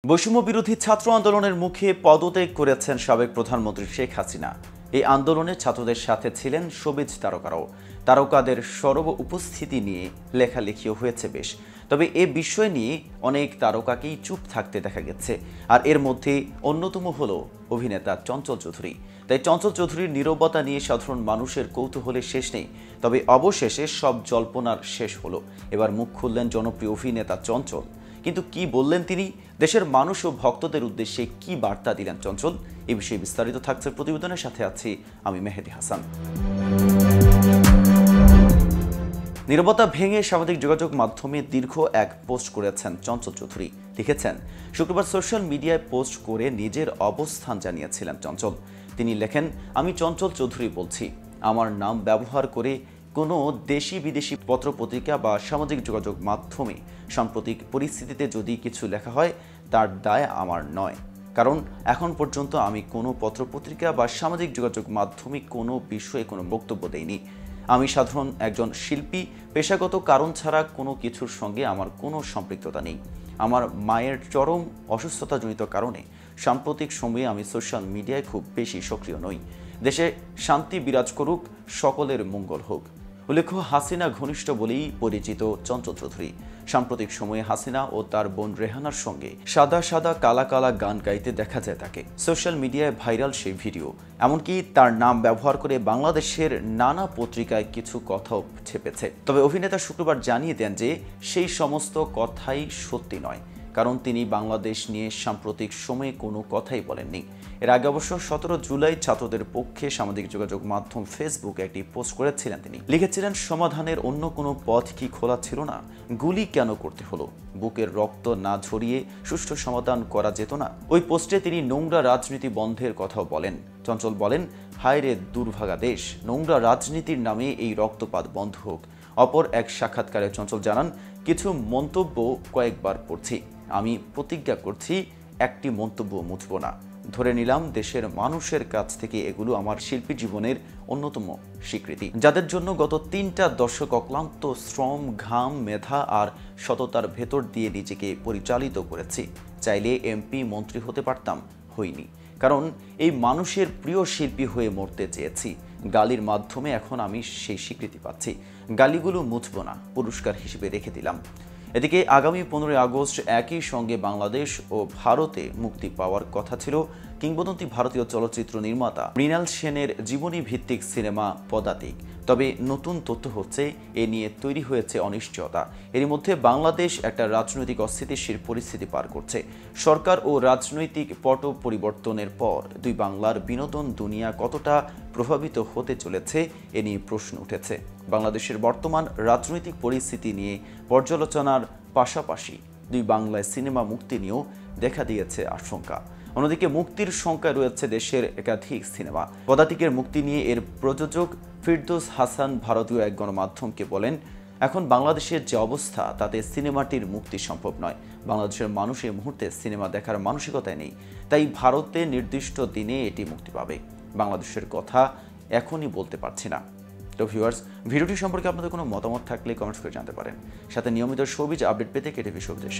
বৈষম্য বিরোধী ছাত্র আন্দোলনের মুখে পদত্যাগ করেছেন সাবেক প্রধানমন্ত্রী শেখ হাসিনা। এই আন্দোলনে ছাত্রদের সাথে ছিলেন শোবিজ তারকারাও। তারকাদের সরব উপস্থিতি নিয়ে লেখালেখিও হয়েছে বেশ। তবে এ বিষয় নিয়ে অনেক তারকাকেই চুপ থাকতে দেখা গেছে। আর এর মধ্যে অন্যতম হলো অভিনেতা চঞ্চল চৌধুরী। তাই চঞ্চল চৌধুরীর নীরবতা নিয়ে সাধারণ মানুষের কৌতূহলের শেষ নেই। তবে অবশেষে সব জল্পনার শেষ হলো। এবার মুখ খুললেন জনপ্রিয় অভিনেতা চঞ্চল। কিন্তু কি বললেন তিনি, দেশের মানুষ ও ভক্তদের উদ্দেশ্যে কি বার্তা দিলেন চঞ্চল, এ বিষয়ে বিস্তারিত থাকছে প্রতিবেদনের সাথে আছি আমি মেহেদি হাসান। নীরবতা ভেঙে সামাজিক যোগাযোগ মাধ্যমে দীর্ঘ এক পোস্ট করেছেন চঞ্চল চৌধুরী। লিখেছেন, শুক্রবার সোশ্যাল মিডিয়ায় পোস্ট করে নিজের অবস্থান জানিয়েছিলেন চঞ্চল। তিনি লেখেন, আমি চঞ্চল চৌধুরী বলছি। আমার নাম ব্যবহার করে কোনো দেশি বিদেশি পত্রপত্রিকা বা সামাজিক যোগাযোগ মাধ্যমে সাম্প্রতিক পরিস্থিতিতে যদি কিছু লেখা হয় তার দায় আমার নয়। কারণ এখন পর্যন্ত আমি কোনো পত্রপত্রিকা বা সামাজিক যোগাযোগ মাধ্যমে কোনো বিষয়ে কোনো বক্তব্য দেইনি। আমি সাধারণ একজন শিল্পী, পেশাগত কারণ ছাড়া কোনো কিছুর সঙ্গে আমার কোনো সম্পৃক্ততা নেই। আমার মায়ের চরম অসুস্থতাজনিত কারণে সাম্প্রতিক সময়ে আমি সোশ্যাল মিডিয়ায় খুব বেশি সক্রিয় নই। দেশে শান্তি বিরাজ করুক, সকলের মঙ্গল হোক। উল্লেখ্য, হাসিনা ঘনিষ্ঠ বলেই পরিচিত চঞ্চল চৌধুরী। সাম্প্রতিক সময়ে হাসিনা ও তার বোন রেহানার সঙ্গে সাদা সাদা কালা কালা গান গাইতে দেখা যায় তাকে। সোশ্যাল মিডিয়ায় ভাইরাল সেই ভিডিও, এমনকি তার নাম ব্যবহার করে বাংলাদেশের নানা পত্রিকায় কিছু কথাও ছেপেছে। তবে অভিনেতা শুক্রবার জানিয়ে দেন যে সেই সমস্ত কথাই সত্যি নয়, কারণ তিনি বাংলাদেশ নিয়ে সাম্প্রতিক সময়ে কোনো কথাই বলেননি। এর আগে অবশ্য 17 জুলাই ছাত্রদের পক্ষে সামাজিক যোগাযোগ মাধ্যম ফেসবুকে একটি পোস্ট করেছিলেন। তিনি লিখেছিলেন, সমাধানের অন্য কোনো পথ কি খোলা ছিল না? গুলি কেন করতে হলো? বুকের রক্ত না ঝরিয়ে সুষ্ঠু সমাধান করা যেত না? ওই পোস্টে তিনি নোংরা রাজনীতি বন্ধের কথাও বলেন। চঞ্চল বলেন, হায় রে দুর্ভাগা দেশ, নোংরা রাজনীতির নামে এই রক্তপাত বন্ধ হোক। অপর এক সাক্ষাৎকারে চঞ্চল জানান, কিছু মন্তব্য কয়েকবার পড়ছি, আমি প্রতিজ্ঞা করছি একটি মন্তব্য মুছব না। ধরে নিলাম দেশের মানুষের কাছ থেকে এগুলো আমার শিল্পী জীবনের অন্যতম স্বীকৃতি, যাদের জন্য গত 3টা দশক অক্লান্ত শ্রম, ঘাম, মেধা আর সততার ভেতর দিয়ে নিজেকে পরিচালিত করেছি। চাইলে এমপি, মন্ত্রী হতে পারতাম, হইনি। কারণ এই মানুষের প্রিয় শিল্পী হয়ে মরতে চেয়েছি। গালির মাধ্যমে এখন আমি সেই স্বীকৃতি পাচ্ছি। গালিগুলো মুছব না, পুরস্কার হিসেবে রেখে দিলাম। এদিকে আগামী 15 আগস্ট একই সঙ্গে বাংলাদেশ ও ভারতে মুক্তি পাওয়ার কথা ছিল কিংবদন্তি ভারতীয় চলচ্চিত্র নির্মাতা মৃণাল সেনের জীবনী ভিত্তিক সিনেমা পদাতিক। তবে নতুন তথ্য হচ্ছে, এ নিয়ে তৈরি হয়েছে অনিশ্চয়তা। এর মধ্যে বাংলাদেশ একটা রাজনৈতিক অস্থিতিশীল পরিস্থিতি পার করছে। সরকার ও রাজনৈতিক পট পরিবর্তনের পর দুই বাংলার বিনোদন দুনিয়া কতটা প্রভাবিত হতে চলেছে, এ নিয়ে প্রশ্ন উঠেছে। বাংলাদেশের বর্তমান রাজনৈতিক পরিস্থিতি নিয়ে পর্যালোচনার পাশাপাশি দুই বাংলায় সিনেমা মুক্তি নিয়েও দেখা দিয়েছে আশঙ্কা। অন্যদিকে মুক্তির সংখ্যায় রয়েছে দেশের একাধিক সিনেমা। পদাতিকের মুক্তি নিয়ে এর প্রযোজক ফিরদৌস হাসান ভারতীয় এক গণমাধ্যমকে বলেন, এখন বাংলাদেশের যে অবস্থা তাতে সিনেমাটির মুক্তি সম্ভব নয়। বাংলাদেশের মানুষ এই মুহূর্তে সিনেমা দেখার মানসিকতায় নেই, তাই ভারতে নির্দিষ্ট দিনে এটি মুক্তি পাবে। বাংলাদেশের কথা এখনই বলতে পারছি না। তো ভিউয়ার্স, ভিডিওটি সম্পর্কে আপনাদের কোনো মতামত থাকলে কমেন্টস করে জানাতে পারেন। সাথে নিয়মিত শোবিজ আপডেট পেতে কেটিভি শোবিজ।